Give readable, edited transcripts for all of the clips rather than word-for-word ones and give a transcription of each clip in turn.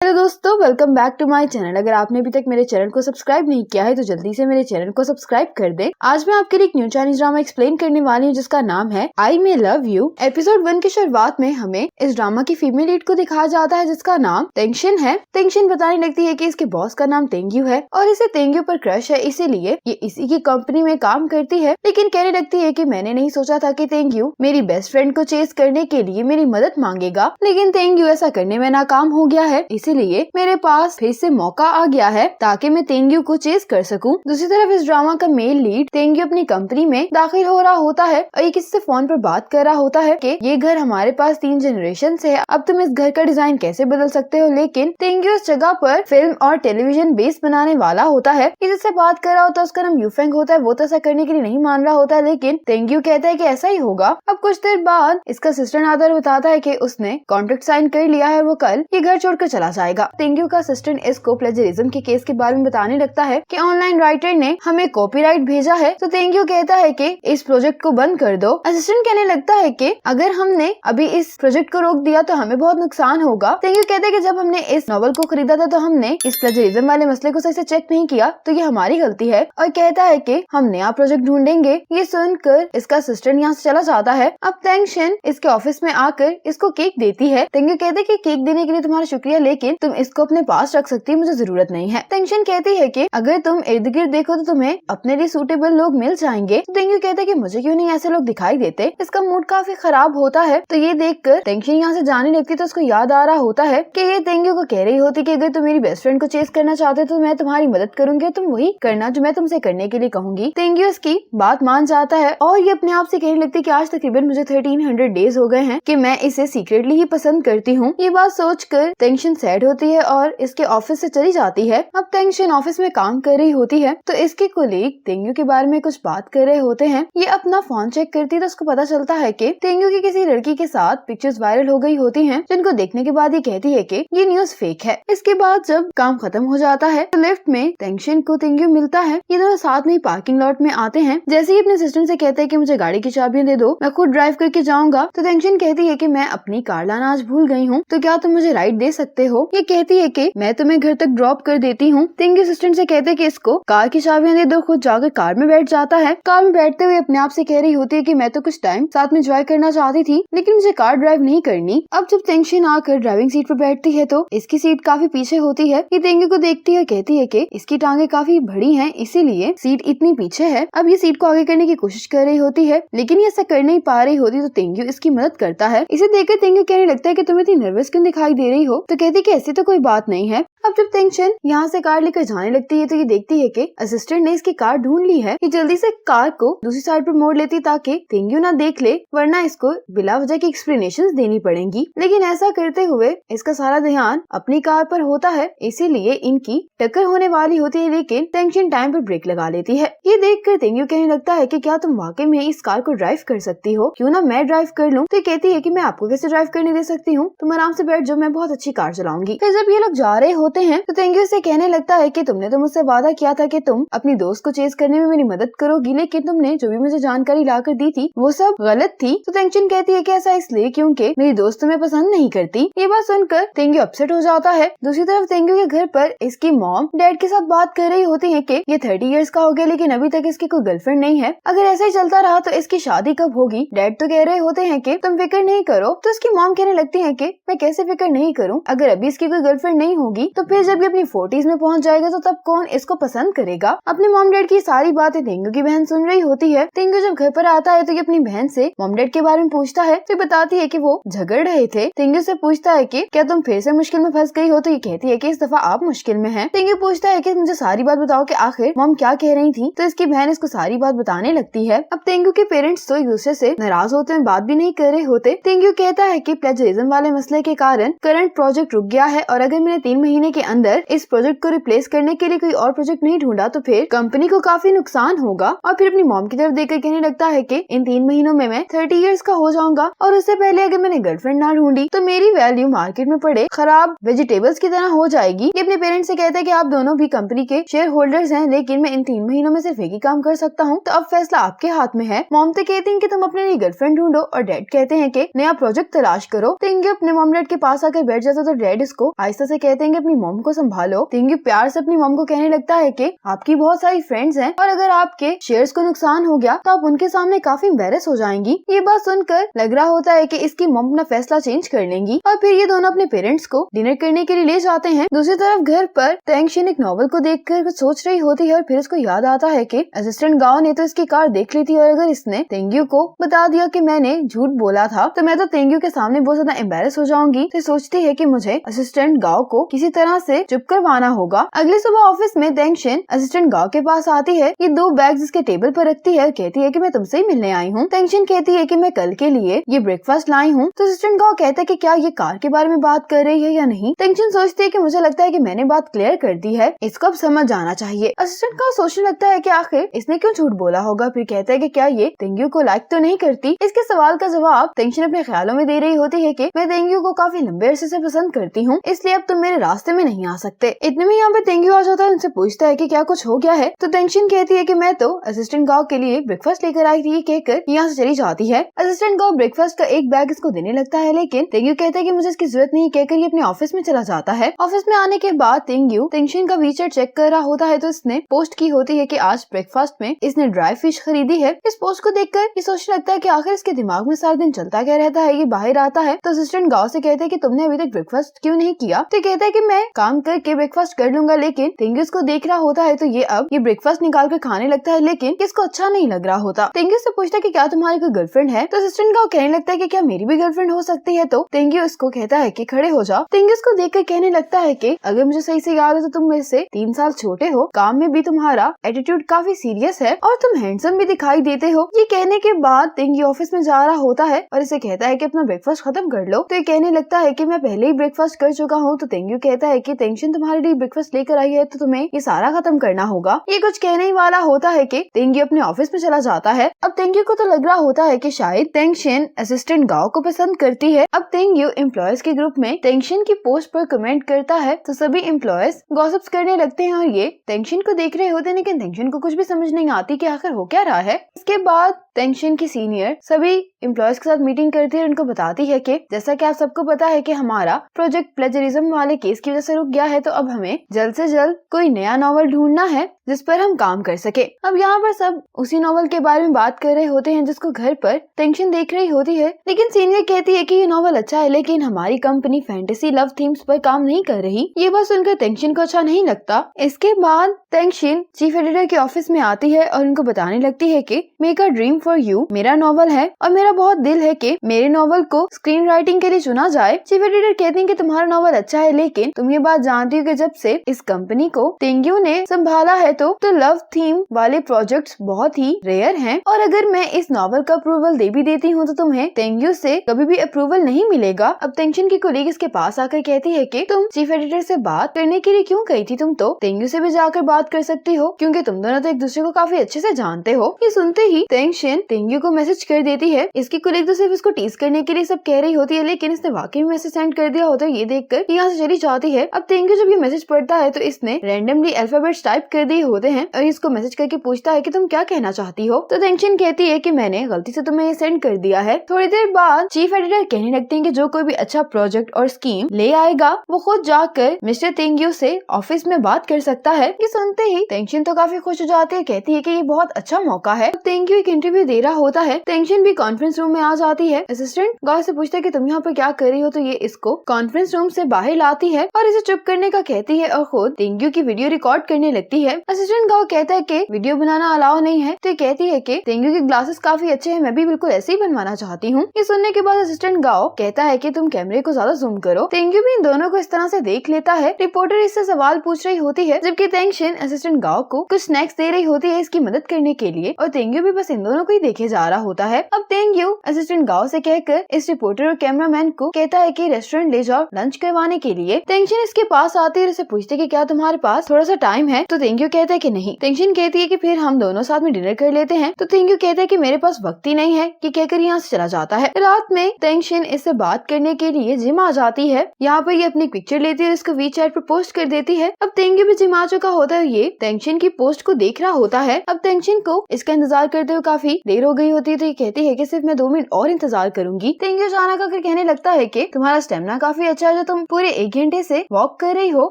Hello दोस्तों, welcome back to my channel. अगर आपने अभी तक मेरे चैनल को सब्सक्राइब नहीं किया है तो जल्दी से मेरे चैनल को सब्सक्राइब कर दें। आज मैं आपके लिए एक न्यू चाइनीज ड्रामा एक्सप्लेन करने वाली हूँ जिसका नाम है आई मे लव यू। एपिसोड 1 की शुरुआत में हमें इस ड्रामा की फीमेल लीड को दिखाया जाता है जिसका नाम तेंगशिन है। तेंगशिन बताने लगती है कि इसके बॉस का नाम तेंग्यू है और इसे तेंग्यू पर क्रश है, इसीलिए ये इसी की कंपनी में काम करती है। लेकिन कहने लगती है कि मैंने नहीं सोचा था कि तेंग्यू मेरी बेस्ट फ्रेंड को चेस करने के लिए मेरी मदद मांगेगा, लेकिन तेंग्यू ऐसा करने में नाकाम हो गया है, इसीलिए मेरे पास फिर से मौका आ गया है ताकि मैं तेंग्यू को चेस कर सकूं। दूसरी तरफ इस ड्रामा का मेल लीड तेंग्यू अपनी कंपनी में दाखिल हो रहा होता है और ये किसी से फोन पर बात कर रहा होता है कि ये घर हमारे पास 3 जनरेशन से है, अब तुम इस घर का डिजाइन कैसे बदल सकते हो। लेकिन तेंग्यू इस जगह पर फिल्म और टेलीविजन बेस बनाने वाला होता है। ये जिससे बात कर रहा होता है उसका नाम यूफेंग होता है। वो तो ऐसा करने के लिए नहीं मान रहा होता, लेकिन तेंग्यू कहता है कि ऐसा ही होगा। अब कुछ देर बाद इसका सिस्टर आदर बताता है कि उसने कॉन्ट्रैक्ट साइन कर लिया है, वो कल ये घर छोड़कर चला जाएगा। तेंग्यू का असिस्टेंट इसको प्लेजरिज्म के केस के बारे में बताने लगता है कि ऑनलाइन राइटर ने हमें कॉपीराइट भेजा है, तो तेंग्यू कहता है कि इस प्रोजेक्ट को बंद कर दो। असिस्टेंट कहने लगता है कि अगर हमने अभी इस प्रोजेक्ट को रोक दिया तो हमें बहुत नुकसान होगा। तेंग्यू कहता है कि जब हमने इस नॉवल को खरीदा था तो हमने इस प्लेजरिज्म वाले मसले को सही से चेक नहीं किया, तो ये हमारी गलती है, और कहता है कि हम नया प्रोजेक्ट ढूंढेंगे। ये सुनकर इसका असिस्टेंट यहाँ से चला जाता है। अब तेंगशिन इसके ऑफिस में आकर इसको केक देती है। तेंग्यू कहते हैं कि केक देने के लिए तुम्हारा शुक्रिया, लेकिन तुम इसको अपने पास रख सकती है, मुझे जरूरत नहीं है। तेंगशिन कहती है कि अगर तुम इर्द गिर्द देखो तो तुम्हें अपने लिए सूटेबल लोग मिल जाएंगे। तो तेंग्यू कहता है कि मुझे क्यों नहीं ऐसे लोग दिखाई देते। इसका मूड काफी खराब होता है, तो ये देखकर तेंगशिन यहाँ से जाने लगती है। तो उसको याद आ रहा होता है कि ये तेंग्यू को कह रही होती कि अगर तुम मेरी बेस्ट फ्रेंड को चेस करना चाहते हो तो मैं तुम्हारी मदद करूंगी, तुम वही करना जो मैं तुमसे करने के लिए कहूंगी। तेंग्यू इसकी बात मान जाता है और ये अपने आप से कहने लगती है कि आज तकरीबन मुझे 1300 डेज हो गए हैं कि मैं इसे सीक्रेटली ही पसंद करती हूँ। ये बात सोचकर तेंगशिन सैड होती है और इसके ऑफिस से चली जाती है। अब तेंगशिन ऑफिस में काम कर रही होती है तो इसके कोलीग तेंग्यू के बारे में कुछ बात कर रहे होते हैं। ये अपना फोन चेक करती है तो उसको पता चलता है कि तेंग्यू की किसी लड़की के साथ पिक्चर्स वायरल हो गई होती हैं, जिनको देखने के बाद ये कहती है कि ये न्यूज फेक है। इसके बाद जब काम खत्म हो जाता है तो लिफ्ट में तेंगशिन को तेंग्यू मिलता है। ये दोनों साथ में पार्किंग लॉट में आते हैं। जैसे ही अपने असिस्टेंट से कहते हैं कि मुझे गाड़ी की चाबियां दे दो, मैं खुद ड्राइव करके जाऊंगा, तो तेंगशिन कहती है कि मैं अपनी कार लाना आज भूल गई हूँ, तो क्या तुम मुझे राइड दे सकते हो। ये कहती है कि मैं तुम्हें घर तक ड्रॉप कर देती हूँ। तेंग्यू असिस्टेंट से कहते हैं कि इसको कार की चाबियां दे दो, खुद जाकर कार में बैठ जाता है। कार में बैठते हुए अपने आप से कह रही होती है कि मैं तो कुछ टाइम साथ में एंजॉय करना चाहती थी, लेकिन मुझे कार ड्राइव नहीं करनी। अब जब तेंगशिन आकर ड्राइविंग सीट पर बैठती है तो इसकी सीट काफी पीछे होती है। ये तेंग्यू को देखती है, कहती है कि इसकी टांगे काफी बड़ी हैं, इसीलिए सीट इतनी पीछे है। अब ये सीट को आगे करने की कोशिश कर रही होती है, लेकिन ये ऐसा कर नहीं पा रही होती, तो तेंग्यू इसकी मदद करता है। इसे देखकर तेंग्यू कहने लगता है कि तुम इतनी नर्वस क्यों दिखाई दे रही हो, तो कहती है कि ऐसी तो कोई बात नहीं है। अब जब तेंगशिन यहाँ से कार लेकर जाने लगती है तो ये देखती है कि असिस्टेंट ने इसकी कार ढूंढ ली है। ये जल्दी से कार को दूसरी साइड पर मोड़ लेती ताकि तेंग्यू ना देख ले, वरना इसको बिला वजह की एक्सप्लेनेशंस देनी पड़ेंगी। लेकिन ऐसा करते हुए इसका सारा ध्यान अपनी कार पर होता है, इसीलिए इनकी टक्कर होने वाली होती है, लेकिन तेंगशिन टाइम पर ब्रेक लगा लेती है। ये देखकर तेंग्यू कहने लगता है कि क्या तुम वाकई में इस कार को ड्राइव कर सकती हो, क्यों ना मैं ड्राइव कर लूं। तो ये कहती है कि मैं आपको कैसे ड्राइव करने दे सकती हूँ, तुम आराम से बैठ जाओ, मैं बहुत अच्छी कार चलाऊंगी। फिर जब ये लोग जा रहे होते हैं तो तेंग्यू से कहने लगता है कि तुमने तो मुझसे वादा किया था कि तुम अपनी दोस्त को चेस करने में मेरी मदद करोगी, लेकिन तुमने जो भी मुझे जानकारी लाकर दी थी वो सब गलत थी। तो तेंगशिन कहती है कि ऐसा इसलिए क्योंकि मेरी दोस्त तुम्हें पसंद नहीं करती। ये बात सुनकर तेंग्यू अपसेट हो जाता है। दूसरी तरफ तेंग्यू के घर पर इसकी मॉम डैड के साथ बात कर रही होती है कि ये 30 इयर्स का हो गया लेकिन अभी तक इसकी कोई गर्लफ्रेंड नहीं है, अगर ऐसा ही चलता रहा तो इसकी शादी कब होगी। डैड तो कह रहे होते हैं कि तुम फिक्र नहीं करो, तो इसकी मॉम कहने लगती है कि मैं कैसे फिक्र नहीं करूँ, अगर अभी इसकी कोई गर्लफ्रेंड नहीं होगी तो फिर जब ये अपनी 40s में पहुंच जाएगा तो तब कौन इसको पसंद करेगा। अपने मॉम डैड की सारी बातें तेंग्यू की बहन सुन रही होती है। तेंग्यू जब घर पर आता है तो ये अपनी बहन से मॉम डैड के बारे में पूछता है, तो बताती है कि वो झगड़ रहे थे। तेंग्यू से पूछता है कि क्या तुम फिर से मुश्किल में फंस गई हो, तो ये कहती है कि इस दफा आप मुश्किल में हैं। तेंग्यू पूछता है कि मुझे सारी बात बताओ कि आखिर मॉम क्या कह रही थी, तो इसकी बहन इसको सारी बात बताने लगती है। अब तेंग्यू के पेरेंट्स तो एक दूसरे से नाराज होते हैं, बात भी नहीं कर रहे होते। तेंग्यू कहता है कि प्लेजरिज्म वाले मसले के कारण करंट प्रोजेक्ट रुक गया है और अगर मैंने 3 महीने महीने के अंदर इस प्रोजेक्ट को रिप्लेस करने के लिए कोई और प्रोजेक्ट नहीं ढूंढा तो फिर कंपनी को काफी नुकसान होगा। और फिर अपनी मॉम की तरफ देखकर कहने लगता है कि इन 3 महीनों में मैं 30 इयर्स का हो जाऊंगा और उससे पहले अगर मैंने गर्लफ्रेंड ना ढूंढी तो मेरी वैल्यू मार्केट में पड़े खराब वेजिटेबल्स की तरह हो जाएगी। ये अपने पेरेंट्स से कहता है कि आप दोनों भी कंपनी के शेयर होल्डर्स हैं, लेकिन मैं इन 3 महीनों में सिर्फ एक ही काम कर सकता हूँ, तो अब फैसला आपके हाथ में है। मॉम तो कहती है कि तुम अपने लिए गर्लफ्रेंड ढूंढो और डैड कहते हैं कि नया प्रोजेक्ट तलाश करो। तेंग्यू अपने मॉम डैड के पास आकर बैठ जाता तो डैड इसको आहिस्ता से कहते हैं कि अपनी मॉम को संभालो। तेंग्यू प्यार से अपनी मॉम को कहने लगता है कि आपकी बहुत सारी फ्रेंड्स हैं और अगर आपके शेयर्स को नुकसान हो गया तो आप उनके सामने काफी एम्बैरेस हो जाएंगी। ये बात सुनकर लग रहा होता है कि इसकी मॉम अपना फैसला चेंज कर लेंगी और फिर ये दोनों अपने पेरेंट्स को डिनर करने के लिए ले जाते हैं। दूसरी तरफ घर पर तेंगशिन एक नॉवल को देखकर कुछ सोच रही होती है और फिर उसको याद आता है कि असिस्टेंट गाओ ने तो इसकी कार देख ली थी और अगर इसने तेंग्यू को बता दिया कि मैंने झूठ बोला था तो मैं तो तेंग्यू के सामने बहुत ज्यादा एम्बैरेस हो जाऊंगी। तो सोचती है कि मुझे असिस्टेंट गाओ को किसी तरह से चुप करवाना होगा। अगली सुबह ऑफिस में तेंगशिन असिस्टेंट गाओ के पास आती है। ये 2 बैग्स इसके टेबल पर रखती है और कहती है कि मैं तुमसे ही मिलने आई हूँ। तेंगशिन कहती है कि मैं कल के लिए ये ब्रेकफास्ट लाई हूँ। तो असिस्टेंट गाओ कहता है कि क्या ये कार के बारे में बात कर रही है या नहीं। तेंगशिन सोचती है कि मुझे लगता है कि मैंने बात क्लियर कर दी है, इसको अब समझ जाना चाहिए। असिस्टेंट गाओ सोचने लगता है कि आखिर इसने क्यों झूठ बोला होगा। फिर कहता है कि क्या ये तेंग्यू को लाइक तो नहीं करती। इसके सवाल का जवाब तेंगशिन अपने ख्यालों में दे रही होती है कि मैं तेंग्यू को काफी लंबे अरसे से पसंद करती हूँ, इसलिए अब तुम मेरे रास्ते में नहीं आ सकते। इतने में यहाँ पे तेंग्यू आ जाता है, उनसे पूछता है कि क्या कुछ हो गया है। तो तेंगशिन कहती है कि मैं तो असिस्टेंट गाओ के लिए ब्रेकफास्ट लेकर आई थी, कहकर यहाँ से चली जाती है। असिस्टेंट गाओ ब्रेकफास्ट का एक बैग इसको देने लगता है, लेकिन तेंग्यू कहता है कि मुझे इसकी जरूरत नहीं, कहकर ये अपने ऑफिस में चला जाता है। ऑफिस में आने के बाद तेंग्यू तेंगशिन का वीचेट चेक कर रहा होता है तो इसने पोस्ट की होती है कि आज ब्रेकफास्ट में इसने ड्राई फिश खरीदी है। इस पोस्ट को देखकर ये सोचने लगता है कि आखिर इसके दिमाग में सारा दिन चलता क्या रहता है। ये बाहर आता है तो असिस्टेंट गाओ से कहते हैं कि तुमने अभी तक ब्रेकफास्ट क्यों नहीं किया। तो कहता है कि मैं काम करके ब्रेकफास्ट कर लूंगा, लेकिन तेंग्यू इसको देख रहा होता है तो ये अब ये ब्रेकफास्ट निकाल कर खाने लगता है, लेकिन इसको अच्छा नहीं लग रहा होता। तेंग्यू से पूछता है कि क्या तुम्हारी कोई गर्लफ्रेंड है। तो असिस्टेंट गाओ कहने लगता है कि क्या मेरी भी गर्लफ्रेंड हो सकती है। तो तेंग्यू इसको कहता है कि खड़े हो जाओ। तेंग्यू इसको देखकर कहने लगता है कि अगर मुझे सही से याद है तो तुम मेरे से 3 साल छोटे हो, काम में भी तुम्हारा एटीट्यूड काफी सीरियस है और तुम हैंडसम भी दिखाई देते हो। ये कहने के बाद तेंग्यू ऑफिस में जा रहा होता है और इसे कहता है कि अपना ब्रेकफास्ट खत्म कर लो। तो ये कहने लगता है कि मैं पहले ही ब्रेकफास्ट कर चुका हूँ। तो तेंग्यू कहता है कि तेंगशिन तुम्हारे लिए ब्रेकफास्ट लेकर आई है तो तुम्हें ये सारा खत्म करना होगा। ये कुछ कहने ही वाला होता है कि तेंग्यू अपने ऑफिस में चला जाता है। अब तेंग्यू को तो लग रहा होता है कि शायद तेंगशिन असिस्टेंट गाओ को पसंद करती है। अब तेंग्यू एम्प्लॉयज के ग्रुप में तेंगशिन की पोस्ट पर कमेंट करता है तो सभी एम्प्लॉयज गॉसिप्स करने लगते हैं और ये तेंगशिन को देख रहे होते हैं, लेकिन तेंगशिन को कुछ भी समझ नहीं आती कि आखिर हो क्या रहा है। इसके बाद तेंगशिन की सीनियर सभी एम्प्लॉयज के साथ मीटिंग करती है और उनको बताती है कि जैसा कि आप सबको पता है कि हमारा प्रोजेक्ट प्लेजरिज्म वाले केस की वजह से रुक गया है, तो अब हमें जल्द से जल्द कोई नया नॉवल ढूंढना है जिस पर हम काम कर सके। अब यहाँ पर सब उसी नॉवल के बारे में बात कर रहे होते हैं जिसको घर पर तेंगशिन देख रही होती है, लेकिन सीनियर कहती है कि ये नॉवल अच्छा है लेकिन हमारी कंपनी फैंटेसी लव थीम्स पर काम नहीं कर रही। ये बात सुनकर तेंगशिन को अच्छा नहीं लगता। इसके बाद तेंगशिन चीफ एडिटर के ऑफिस में आती है और उनको बताने लगती है कि make a dream for you मेरा नॉवल है और मेरा बहुत दिल है कि मेरे नॉवल को स्क्रीन राइटिंग के लिए चुना जाए। चीफ एडिटर कहती है कि तुम्हारा नॉवल अच्छा है, लेकिन तुम ये बात जानती हो कि जब से इस कंपनी को तेंग्यू ने संभाला है तो लव थीम वाले प्रोजेक्ट्स बहुत ही रेयर हैं और अगर मैं इस नॉवल का अप्रूवल दे भी देती हूँ तो तुम्हें तेंग्यू से कभी भी अप्रूवल नहीं मिलेगा। अब तेंगशिन की कोलीग इसके पास आकर कहती है कि तुम चीफ एडिटर से बात करने के लिए क्यों गई थी, तुम तो तेंग्यू से भी जाकर बात कर सकती हो क्योंकि तुम दोनों तो एक दूसरे को काफी अच्छे से जानते हो। ये सुनते ही तेंगशिन तेंग्यू को मैसेज कर देती है। इसकी कोलीग तो सिर्फ इसको टीज करने के लिए सब कह रही होती है, लेकिन इसने वाकई में मैसेज सेंड कर दिया होता है। ये देखकर यहाँ से चली जाती है। अब तेंग्यू जब ये मैसेज पढ़ता है तो इसने रैंडमली अल्फाबेट्स टाइप कर दिए होते हैं और इसको मैसेज करके पूछता है कि तुम क्या कहना चाहती हो। तो तेंगशिन कहती है कि मैंने गलती से तुम्हें ये सेंड कर दिया है। थोड़ी देर बाद चीफ एडिटर कहने लगते हैं कि जो कोई भी अच्छा प्रोजेक्ट और स्कीम ले आएगा वो खुद जाकर मिस्टर तेंग्यू से ऑफिस में बात कर सकता है। ये सुनते ही तेंगशिन तो काफी खुश हो जाती है, कहती है कि ये बहुत अच्छा मौका है। तेंग्यू एक इंटरव्यू दे रहा होता है। तेंगशिन भी कॉन्फ्रेंस रूम में आ जाती है। असिस्टेंट गाओ से पूछता है कि तुम यहाँ पर क्या कर रही हो, तो ये इसको कॉन्फ्रेंस रूम से बाहर लाती है और इसे चुप करने का कहती है और खुद तेंग्यू की वीडियो रिकॉर्ड करने लगती है। असिस्टेंट गाओ कहता है कि वीडियो बनाना अलाउ नहीं है, तो कहती है कि तेंग्यू के ग्लासेस काफी अच्छे हैं, मैं भी बिल्कुल ऐसे ही बनवाना चाहती हूँ। ये सुनने के बाद असिस्टेंट गाओ कहता है कि तुम कैमरे को ज्यादा जूम करो। तेंग्यू भी इन दोनों को इस तरह से देख लेता है। रिपोर्टर इससे सवाल पूछ रही होती है जबकि तेंगशिन असिस्टेंट गाओ को कुछ स्नैक्स दे रही होती है इसकी मदद करने के लिए और तेंग्यू भी बस इन दोनों को ही देखे जा रहा होता है। अब तेंग्यू असिस्टेंट गाओ से कहकर इस रिपोर्टर और कैमरामैन को कहता है कि रेस्टोरेंट ले जाओ लंच करवाने के लिए। तेंगशिन टेंशन इसके पास आती है और उसे पूछती है कि क्या तुम्हारे पास थोड़ा सा टाइम है? तो तेंग्यू कहता है कि नहीं। टेंशन कहती है कि फिर हम दोनों साथ में डिनर कर लेते हैं। तो तेंग्यू कहता है कि मेरे पास वक्त ही नहीं है, कि कहकर यहाँ से चला जाता है। रात में टेंशन इससे बात करने के लिए जिम आ जाती है। यहाँ पर ये अपनी पिक्चर लेती है और इसको वीचैट पर पोस्ट कर देती है। अब तेंग्यू भी जिम आ चुका होता है, ये टेंशन की पोस्ट को देख रहा होता है। अब टेंशन को इसका इंतजार करते हुए काफी देर हो गई होती है, तो ये कहती है कि सिर्फ मैं 2 मिनट और इंतजार करूंगी। तेंग्यू अचानक आकर कहने लगता है कि तुम्हारा स्टेमिना काफी अच्छा है, जो तुम पूरे 1 घंटे से वॉक कर रही हो।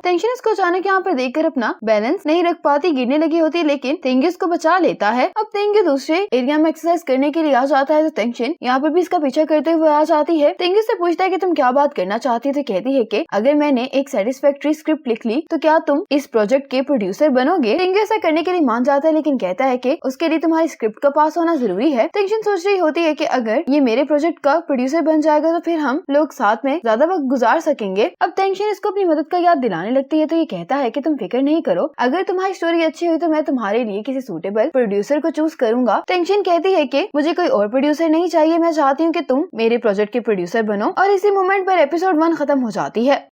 टेंशन इसको अचानक यहाँ पर देखकर अपना बैलेंस नहीं रख पाती, गिरने लगी होती है, लेकिन तेंग्यू इसको बचा लेता है। अब तेंग्यू दूसरे एरिया में एक्सरसाइज करने के लिए आ जाता है, तो टेंशन यहाँ पर भी इसका पीछा करते हुए आ जाती है। तेंग्यू से पूछता है कि तुम क्या बात करना चाहती है? तो कहती है कि अगर मैंने एक सेटिस्फैक्ट्री स्क्रिप्ट लिख ली तो क्या तुम इस प्रोजेक्ट के प्रोड्यूसर बनोगे? तेंग्यू ऐसा करने के लिए मान जाता है, लेकिन कहता है कि उसके लिए तुम्हारी स्क्रिप्ट का पास होना जरूरी है। टेंशन सोच रही होती है कि अगर ये मेरे प्रोजेक्ट का प्रोड्यूसर बन जाएगा तो फिर हम लोग साथ में ज्यादा वक्त गुजार सकेंगे। अब टेंशन इसको अपनी मदद का याद दिलाने लगती है, तो ये कहता है कि तुम फिक्र नहीं करो, अगर तुम्हारी स्टोरी अच्छी हुई तो मैं तुम्हारे लिए किसी सूटेबल प्रोड्यूसर को चूज करूंगा। टेंशन कहती है कि मुझे कोई और प्रोड्यूसर नहीं चाहिए, मैं चाहती हूँ कि तुम मेरे प्रोजेक्ट के प्रोड्यूसर बनो। और इसी मोमेंट पर एपिसोड 1 खत्म हो जाती है।